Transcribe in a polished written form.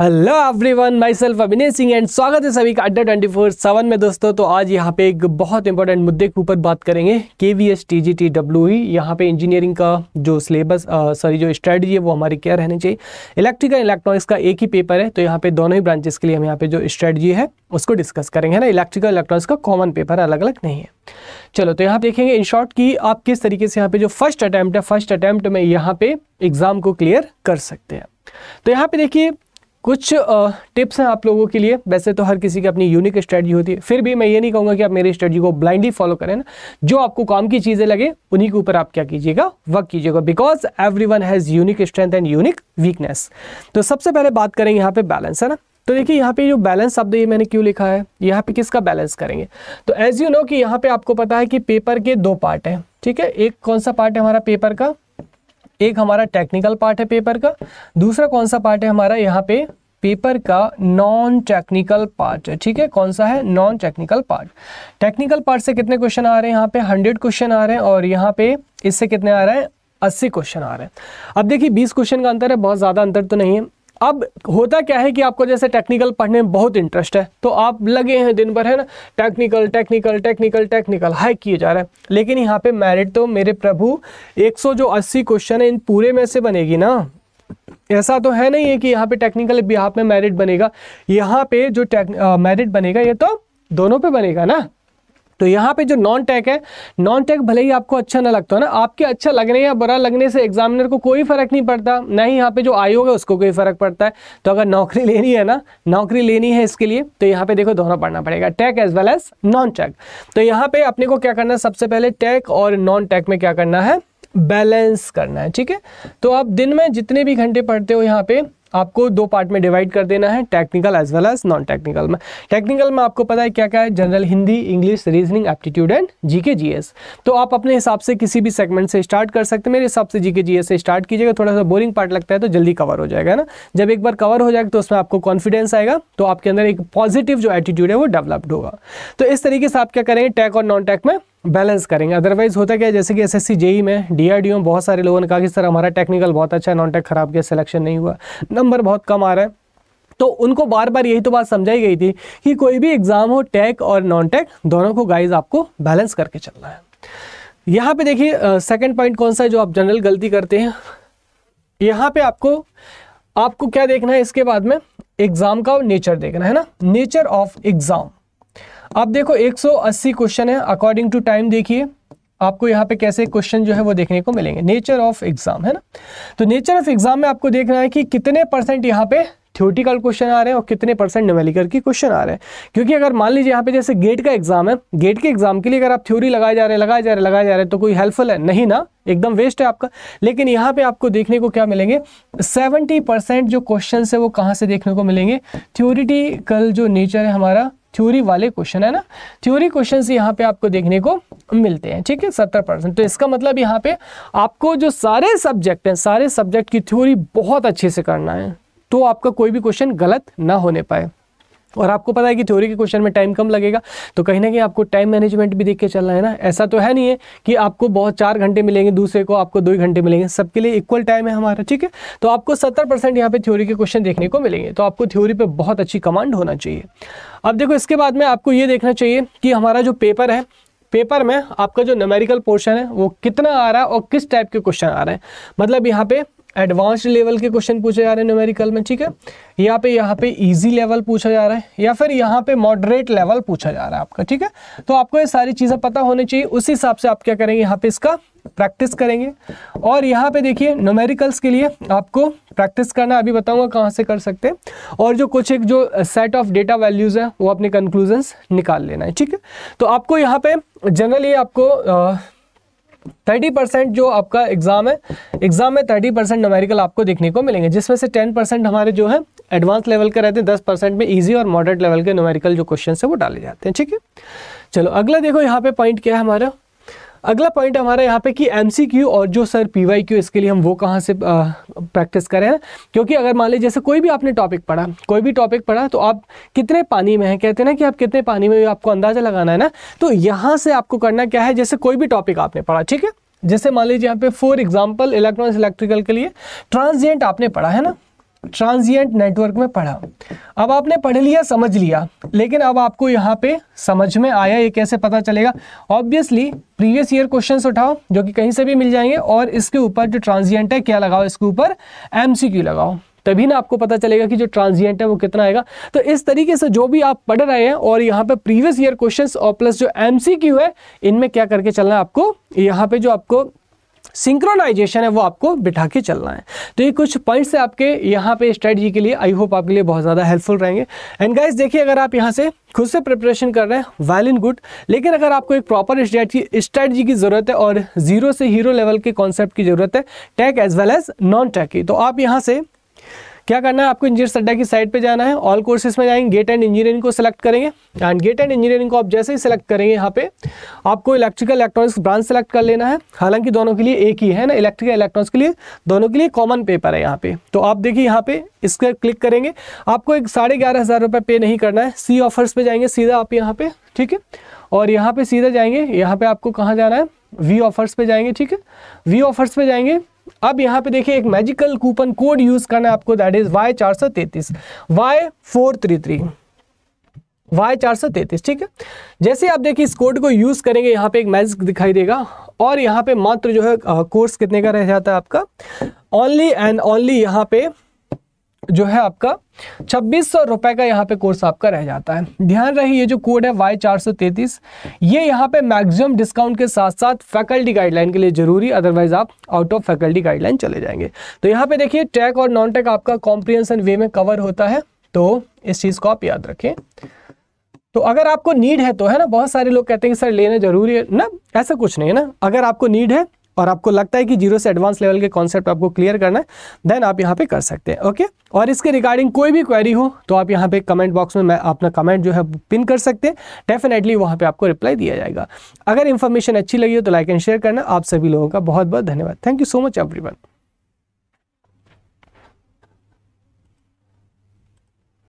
Hello everyone, my self अभिनय Singh and स्वागत है सभी का अड्डा 24/7 में दोस्तों। तो आज यहाँ पे एक बहुत इंपॉर्टेंट मुद्दे के ऊपर बात करेंगे। KVS TGT WE यहाँ पे इंजीनियरिंग का जो सिलेबस जो स्ट्रेटजी है वो हमारी क्या रहनी चाहिए। इलेक्ट्रिकल इलेक्ट्रॉनिक्स का एक ही पेपर है, तो यहाँ पे दोनों ही ब्रांचेस के लिए हम यहाँ पे जो स्ट्रेटजी है उसको डिस्कस करेंगे ना। इलेक्ट्रिकल इलेक्ट्रॉनिक्स का कॉमन पेपर है, अलग अलग नहीं है। चलो तो यहाँ देखेंगे इन शॉर्ट कि आप किस तरीके से यहाँ पे जो फर्स्ट अटैम्प्ट में यहाँ पे एग्जाम को क्लियर कर सकते हैं। तो यहाँ पे देखिए कुछ टिप्स हैं आप लोगों के लिए। वैसे तो हर किसी की अपनी यूनिक स्ट्रेटजी होती है, फिर भी मैं ये नहीं कहूँगा कि आप मेरी स्ट्रेटजी को ब्लाइंडली फॉलो करें ना। जो आपको काम की चीज़ें लगे उन्हीं के ऊपर आप क्या कीजिएगा, वर्क कीजिएगा, because everyone has unique strength and unique weakness. तो सबसे पहले बात करेंगे यहाँ पे बैलेंस, है ना। तो देखिए यहाँ पे जो बैलेंस शब्द ये मैंने क्यों लिखा है, यहाँ पे किसका बैलेंस करेंगे। तो एज यू नो कि यहाँ पे आपको पता है कि पेपर के दो पार्ट हैं, ठीक है। एक कौन सा पार्ट है हमारा पेपर का, एक हमारा टेक्निकल पार्ट है पेपर का, दूसरा कौन सा पार्ट है हमारा यहाँ पे पेपर का नॉन टेक्निकल पार्ट है, ठीक है। कौन सा है, non technical part. Technical part से कितने क्वेश्चन आ रहे हैं यहाँ पे 100 क्वेश्चन आ रहे हैं, और यहाँ पे इससे कितने आ रहे हैं 80 क्वेश्चन आ रहे हैं। अब देखिए 20 क्वेश्चन का अंतर है, बहुत ज़्यादा अंतर तो नहीं है। अब होता क्या है कि आपको जैसे टेक्निकल पढ़ने में बहुत इंटरेस्ट है, तो आप लगे हैं दिन भर, है ना, technical technical technical technical high किए जा रहा है। लेकिन यहाँ पे मेरिट तो मेरे प्रभु 180 क्वेश्चन है इन पूरे में से बनेगी ना। ऐसा तो है नहीं है कि यहाँ पे टेक्निकल बिहाफ में मेरिट बनेगा, यहाँ पे जो मेरिट बनेगा ये तो दोनों पे बनेगा ना। तो यहाँ पे जो नॉन टेक है, नॉन टेक भले ही आपको अच्छा ना लगता हो ना, आपके अच्छा लगने या बुरा लगने से एग्जामिनर को कोई फर्क नहीं पड़ता, ना ही यहाँ पे जो आयोग है उसको कोई फर्क पड़ता है। तो अगर नौकरी लेनी है ना, नौकरी लेनी है इसके लिए, तो यहाँ पे देखो दोनों पढ़ना पड़ेगा, tech as well as non tech. तो यहाँ पे अपने को क्या करना है, सबसे पहले टेक और नॉन टेक में क्या करना है, बैलेंस करना है, ठीक है। तो आप दिन में जितने भी घंटे पढ़ते हो यहाँ पे आपको दो पार्ट में डिवाइड कर देना है, technical as well as non technical में। टेक्निकल में आपको पता है क्या क्या है, general Hindi, English, reasoning, aptitude and GK GS. तो आप अपने हिसाब से किसी भी सेगमेंट से स्टार्ट कर सकते हैं। मेरे हिसाब से जीके जीएस से स्टार्ट कीजिएगा, थोड़ा सा बोरिंग पार्ट लगता है तो जल्दी कवर हो जाएगा ना। जब एक बार कवर हो जाएगा तो उसमें आपको कॉन्फिडेंस आएगा, तो आपके अंदर एक पॉजिटिव जो एटीट्यूड है वो डेवलप्ड होगा। तो इस तरीके से आप क्या करेंगे, टेक और नॉन टेक में बैलेंस करेंगे। अदरवाइज होता क्या है, जैसे कि एसएससी जेई में, डीआरडीओ में बहुत सारे लोगों ने कहा कि सर हमारा टेक्निकल बहुत अच्छा है, नॉन टेक खराब किया, सिलेक्शन नहीं हुआ, नंबर बहुत कम आ रहा है। तो उनको बार बार यही तो बात समझाई गई थी कि कोई भी एग्जाम हो, टेक और नॉन टेक दोनों को गाइज आपको बैलेंस करके चलना है। यहाँ पे देखिए सेकंड पॉइंट कौन सा है जो आप जनरल गलती करते हैं। यहाँ पे आपको क्या देखना है, इसके बाद में एग्जाम का नेचर देखना है ना, नेचर ऑफ एग्जाम। आप देखो 180 क्वेश्चन है, अकॉर्डिंग टू टाइम देखिए आपको यहाँ पे कैसे क्वेश्चन जो है वो देखने को मिलेंगे। नेचर ऑफ एग्जाम है ना, तो नेचर ऑफ एग्जाम में आपको देखना है कि कितने परसेंट यहाँ पे थ्योरेटिकल क्वेश्चन आ रहे हैं और कितने परसेंट न्यूमेरिकल के क्वेश्चन आ रहे हैं। क्योंकि अगर मान लीजिए यहाँ पे जैसे गेट का एग्जाम है, गेट के एग्जाम के लिए अगर आप थ्योरी लगाए जा रहे हैं तो कोई हेल्पफुल है नहीं ना, एकदम वेस्ट है आपका। लेकिन यहाँ पे आपको देखने को क्या मिलेंगे, 70% जो क्वेश्चन है वो कहाँ से देखने को मिलेंगे, थ्योरेटिकल जो नेचर है हमारा, थ्योरी वाले क्वेश्चन है ना, थ्योरी क्वेश्चन यहाँ पे आपको देखने को मिलते हैं, ठीक है, 70%। तो इसका मतलब यहाँ पे आपको जो सारे सब्जेक्ट हैं, सारे सब्जेक्ट की थ्योरी बहुत अच्छे से करना है, तो आपका कोई भी क्वेश्चन गलत ना होने पाए। और आपको पता है कि थ्योरी के क्वेश्चन में टाइम कम लगेगा, तो कहीं ना कहीं आपको टाइम मैनेजमेंट भी देख के चलना है ना। ऐसा तो है नहीं है कि आपको बहुत 4 घंटे मिलेंगे, दूसरे को आपको 2 घंटे मिलेंगे, सबके लिए इक्वल टाइम है हमारा, ठीक है। तो आपको 70% यहाँ पे थ्योरी के क्वेश्चन देखने को मिलेंगे, तो आपको थ्योरी पे बहुत अच्छी कमांड होना चाहिए। अब देखो इसके बाद में आपको ये देखना चाहिए कि हमारा जो पेपर है, पेपर में आपका जो न्यूमेरिकल पोर्शन है वो कितना आ रहा है और किस टाइप के क्वेश्चन आ रहे हैं। मतलब यहाँ पे एडवांस्ड लेवल के क्वेश्चन पूछे जा रहे हैं न्यूमेरिकल में, ठीक है, यहाँ पे इजी लेवल पूछा जा रहा है, या फिर यहाँ पे मॉडरेट लेवल पूछा जा रहा है आपका, ठीक है। तो आपको ये सारी चीज़ें पता होनी चाहिए, उस हिसाब से आप क्या करेंगे, यहाँ पे इसका प्रैक्टिस करेंगे। और यहाँ पे देखिए न्यूमेरिकल्स के लिए आपको प्रैक्टिस करना, अभी बताऊंगा कहाँ से कर सकते हैं, और जो कुछ एक जो सेट ऑफ डेटा वैल्यूज़ है वो अपने कंक्लूजन्स निकाल लेना है, ठीक है। तो आपको यहाँ पे जनरली आपको 30% जो आपका एग्जाम है, एग्जाम में 30% न्यूमेरिकल आपको देखने को मिलेंगे, जिसमें से 10% हमारे जो है एडवांस लेवल के रहते हैं, 10% में इजी और मॉडरेट लेवल के न्यूमेरिकल जो क्वेश्चन है वो डाले जाते हैं, ठीक है। चलो अगला देखो यहाँ पे पॉइंट क्या है हमारा, अगला पॉइंट हमारा यहाँ पे कि एमसीक्यू और जो सर पीवाईक्यू, इसके लिए हम वो कहाँ से प्रैक्टिस करें हैं। क्योंकि अगर मान लीजिए जैसे कोई भी आपने टॉपिक पढ़ा, कोई भी टॉपिक पढ़ा, तो आप कितने पानी में हैं, कहते हैं ना कि आप कितने पानी में, आपको अंदाजा लगाना है ना। तो यहाँ से आपको करना क्या है, जैसे कोई भी टॉपिक आपने पढ़ा, ठीक है, जैसे मान लीजिए यहाँ पे फॉर एग्जाम्पल इलेक्ट्रॉनिक्स इलेक्ट्रिकल के लिए ट्रांजिएंट आपने पढ़ा है ना, ट्रांजिएंट नेटवर्क में पढ़ा। अब आपने पढ़ लिया, समझ लिया, लेकिन अब आपको यहाँ पे समझ में आया ये कैसे पता चलेगा? ऑब्वियसली प्रीवियस ईयर क्वेश्चंस उठाओ जो कि कहीं से भी मिल जाएंगे और इसके ऊपर जो ट्रांजिएंट है क्या लगाओ, इसके ऊपर एमसीक्यू लगाओ, तभी ना आपको पता चलेगा कि जो ट्रांजिएंट है वो कितना आएगा। तो इस तरीके से जो भी आप पढ़ रहे हैं और यहाँ पे प्रीवियस ईयर क्वेश्चंस और प्लस जो एमसीक्यू है, इनमें क्या करके चलना है आपको, यहाँ पे जो आपको सिंक्रोनाइजेशन है वो आपको बिठा के चलना है। तो ये कुछ पॉइंट्स है आपके यहाँ पे स्ट्रेटजी के लिए, आई होप आपके लिए बहुत ज़्यादा हेल्पफुल रहेंगे। एंड गाइस देखिए, अगर आप यहाँ से खुद से प्रिपरेशन कर रहे हैं वेल एंड गुड, लेकिन अगर आपको एक प्रॉपर स्ट्रेटजी की ज़रूरत है और जीरो से हीरो लेवल के कॉन्सेप्ट की ज़रूरत है, tech as well as non tech की, तो आप यहाँ से क्या करना है, आपको इंजीनियर अड्डा की साइट पे जाना है, ऑल कोर्सेज में जाएंगे, गेट एंड इंजीनियरिंग को सिलेक्ट करेंगे। एंड गेट एंड इंजीनियरिंग को आप जैसे ही सिलेक्ट करेंगे, यहाँ पे आपको इलेक्ट्रिकल इलेक्ट्रॉनिक्स ब्रांच सेलेक्ट कर लेना है। हालांकि दोनों के लिए एक ही है ना, इलेक्ट्रिकल इलेक्ट्रॉनिक्स के लिए दोनों के लिए कॉमन पेपर है यहाँ पे। तो आप देखिए यहाँ पे इसका क्लिक करेंगे, आपको एक 11,500 रुपये पे नहीं करना है, सी ऑफर्स पे जाएंगे सीधा आप यहाँ पे, ठीक है। और यहाँ पे सीधा जाएंगे, यहाँ पे आपको कहाँ जाना है, वी ऑफर्स पे जाएंगे, ठीक है। वी ऑफर्स पे जाएंगे, अब यहाँ पे देखिए एक मैजिकल कूपन कोड यूज करना है आपको, दैट इज Y433 Y433, ठीक है। जैसे आप देखिए इस कोड को यूज करेंगे, यहाँ पे एक मैजिक दिखाई देगा और यहाँ पे मात्र जो है कोर्स कितने का रह जाता है आपका, ओनली एंड ओनली यहाँ पे जो है आपका 2600 रुपए का यहाँ पे कोर्स आपका रह जाता है। ध्यान रहे ये जो कोड है Y433, ये यहाँ पे मैक्सिमम डिस्काउंट के साथ साथ फैकल्टी गाइडलाइन के लिए जरूरी, अदरवाइज आप आउट ऑफ फैकल्टी गाइडलाइन चले जाएंगे। तो यहाँ पे देखिए टेक और नॉन टेक आपका कॉम्प्रिहेंशन वे में कवर होता है, तो इस चीज को आप याद रखें। तो अगर आपको नीड है तो है ना, बहुत सारे लोग कहते हैं कि सर लेना जरूरी है ना, ऐसा कुछ नहीं है ना। अगर आपको नीड है और आपको लगता है कि जीरो से एडवांस लेवल के कॉन्सेप्ट आपको क्लियर करना है, देन आप यहाँ पे कर सकते हैं, ओके। और इसके रिगार्डिंग कोई भी क्वेरी हो तो आप यहाँ पे कमेंट बॉक्स में मैं अपना कमेंट जो है पिन कर सकते हैं, डेफिनेटली वहाँ पे आपको रिप्लाई दिया जाएगा। अगर इन्फॉर्मेशन अच्छी लगी हो तो लाइक एंड शेयर करना। आप सभी लोगों का बहुत बहुत धन्यवाद। Thank you so much everyone.